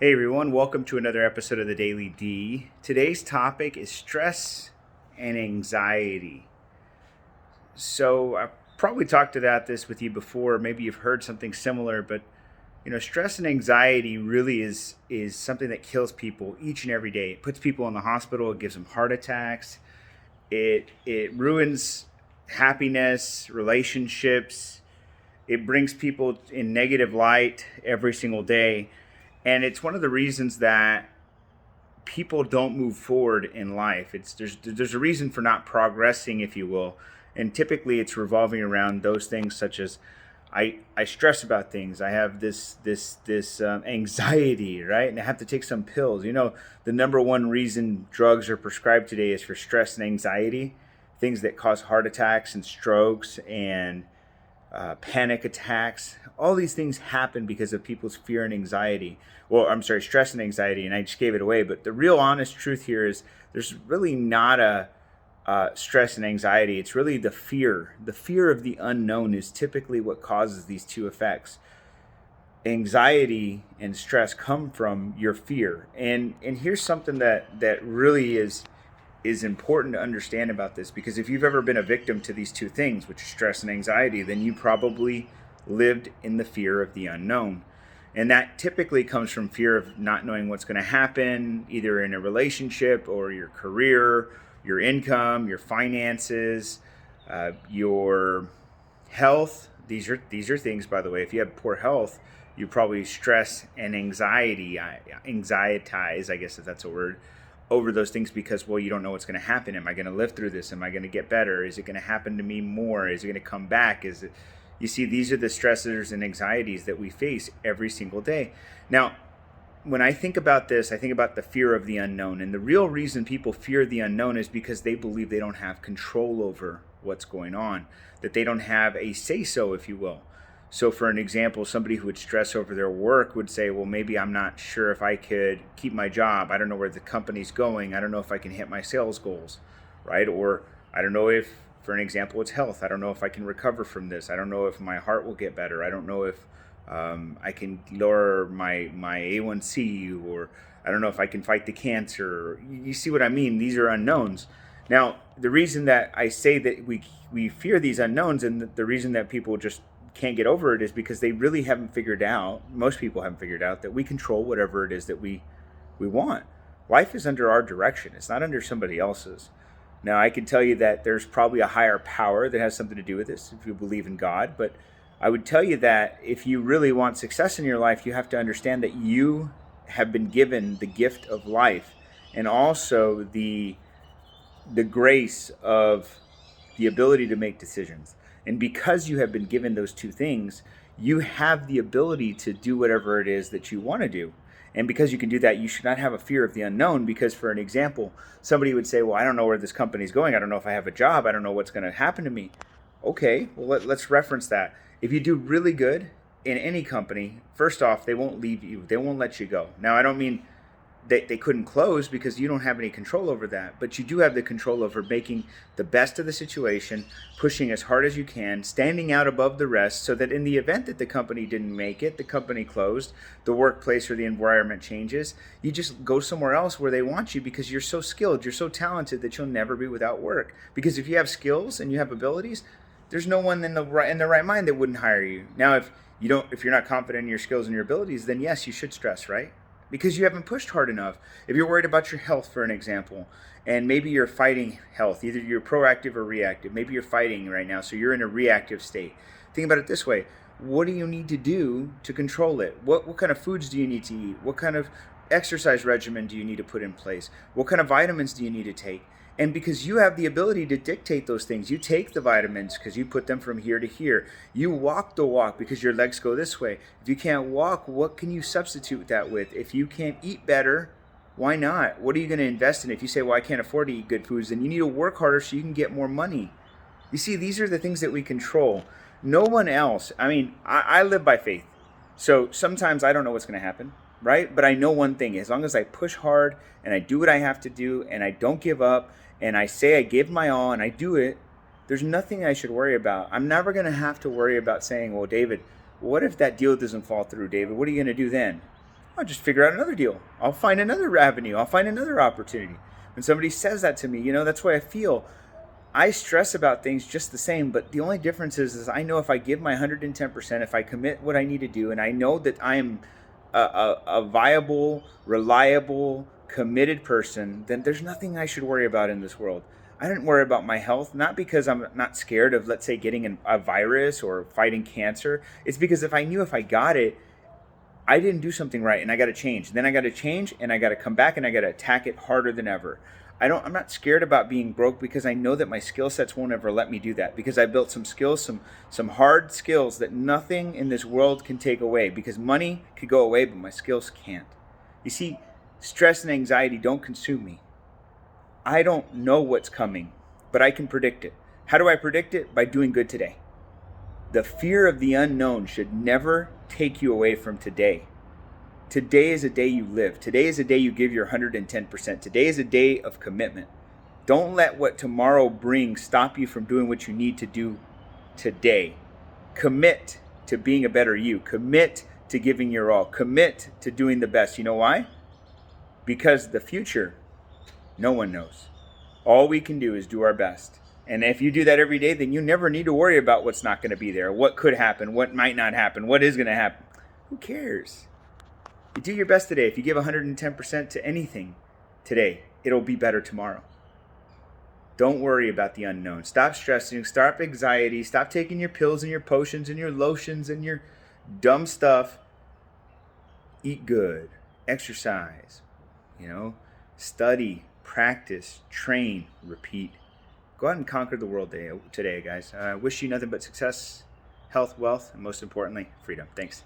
Hey everyone, welcome to another episode of the Daily D. Today's topic is stress and anxiety. So I've probably talked about this with you before. Maybe you've heard something similar, but stress and anxiety really is something that kills people each and every day. It puts people in the hospital. It gives them heart attacks. It ruins happiness, relationships. It brings people in negative light every single day. And it's one of the reasons that people don't move forward in life. There's a reason for not progressing, if you will, and typically it's revolving around those things such as I stress about things. I have this anxiety, right? And I have to take some pills. The number one reason drugs are prescribed today is for stress and anxiety, things that cause heart attacks and strokes and panic attacks. All these things happen because of people's fear and anxiety. Well, I'm sorry, stress and anxiety, and I just gave it away. But the real honest truth here is there's really not a stress and anxiety. It's really the fear. The fear of the unknown is typically what causes these two effects. Anxiety and stress come from your fear. And here's something that really is important to understand about this, because if you've ever been a victim to these two things, which is stress and anxiety, then you probably lived in the fear of the unknown. And that typically comes from fear of not knowing what's going to happen, either in a relationship or your career, your income, your finances, your health. These are things, by the way. If you have poor health, you probably stress and anxietize, I guess if that's a word, over those things because, well, you don't know what's going to happen. Am I going to live through this? Am I going to get better? Is it going to happen to me more? Is it going to come back? You see, these are the stressors and anxieties that we face every single day. Now, when I think about this, I think about the fear of the unknown. And the real reason people fear the unknown is because they believe they don't have control over what's going on, that they don't have a say-so, if you will. So for an example, somebody who would stress over their work would say, well, maybe I'm not sure if I could keep my job. I don't know where the company's going. I don't know if I can hit my sales goals, right? Or I don't know if, for an example, it's health. I don't know if I can recover from this. I don't know if my heart will get better. I don't know if I can lower my A1C, or I don't know if I can fight the cancer. You see what I mean? These are unknowns. Now, the reason that I say that we fear these unknowns, and the reason that people just can't get over it, is because they really haven't figured out, most people haven't figured out, that we control whatever it is that we want. Life is under our direction. It's not under somebody else's. Now, I can tell you that there's probably a higher power that has something to do with this if you believe in God, but I would tell you that if you really want success in your life, you have to understand that you have been given the gift of life, and also the grace of the ability to make decisions. And because you have been given those two things, you have the ability to do whatever it is that you want to do. And because you can do that, you should not have a fear of the unknown. Because, for an example, somebody would say, well, I don't know where this company's going. I don't know if I have a job. I don't know what's going to happen to me. Okay, well, let's reference that. If you do really good in any company, first off, they won't leave you. They won't let you go. Now, I don't mean they couldn't close, because you don't have any control over that. But you do have the control over making the best of the situation, pushing as hard as you can, standing out above the rest, so that in the event that the company didn't make it, the company closed, the workplace or the environment changes, you just go somewhere else where they want you, because you're so skilled, you're so talented that you'll never be without work. Because if you have skills and you have abilities, there's no one in the right mind that wouldn't hire you. Now, if you're not confident in your skills and your abilities, then yes, you should stress, right? Because you haven't pushed hard enough. If you're worried about your health, for an example, and maybe you're fighting health, either you're proactive or reactive. Maybe you're fighting right now, so you're in a reactive state. Think about it this way. What do you need to do to control it? What kind of foods do you need to eat? What kind of exercise regimen do you need to put in place? What kind of vitamins do you need to take? And because you have the ability to dictate those things, you take the vitamins because you put them from here to here. You walk the walk because your legs go this way. If you can't walk, what can you substitute that with? If you can't eat better, why not? What are you going to invest in? If you say, well, I can't afford to eat good foods, then you need to work harder so you can get more money. You see, these are the things that we control. No one else. I mean, I live by faith. So sometimes I don't know what's going to happen, right? But I know one thing. As long as I push hard and I do what I have to do and I don't give up, and I say I give my all and I do it, there's nothing I should worry about. I'm never going to have to worry about saying, well, David, what if that deal doesn't fall through, David? What are you going to do then? I'll just figure out another deal. I'll find another avenue. I'll find another opportunity. When somebody says that to me, that's why I feel I stress about things just the same, but the only difference is I know if I give my 110%, if I commit what I need to do, and I know that I am a viable, reliable, committed person, then there's nothing I should worry about in this world. I don't worry about my health, not because I'm not scared of, let's say, getting a virus or fighting cancer. It's because if I knew if I got it, I didn't do something right and I got to change. Then I got to change and I got to come back and I got to attack it harder than ever. I'm not scared about being broke because I know that my skill sets won't ever let me do that, because I built some skills, some hard skills that nothing in this world can take away, because money could go away, but my skills can't. You see, stress and anxiety don't consume me. I don't know what's coming, but I can predict it. How do I predict it? By doing good today. The fear of the unknown should never take you away from today. Today is a day you live. Today is a day you give your 110%. Today is a day of commitment. Don't let what tomorrow brings stop you from doing what you need to do today. Commit to being a better you. Commit to giving your all. Commit to doing the best. You know why? Because the future, no one knows. All we can do is do our best. And if you do that every day, then you never need to worry about what's not going to be there, what could happen, what might not happen, what is going to happen. Who cares? You do your best today. If you give 110% to anything today, it'll be better tomorrow. Don't worry about the unknown. Stop stressing. Stop anxiety. Stop taking your pills and your potions and your lotions and your dumb stuff. Eat good. Exercise. Study, practice, train, repeat. Go out and conquer the world today, guys. I wish you nothing but success, health, wealth, and most importantly, freedom. Thanks.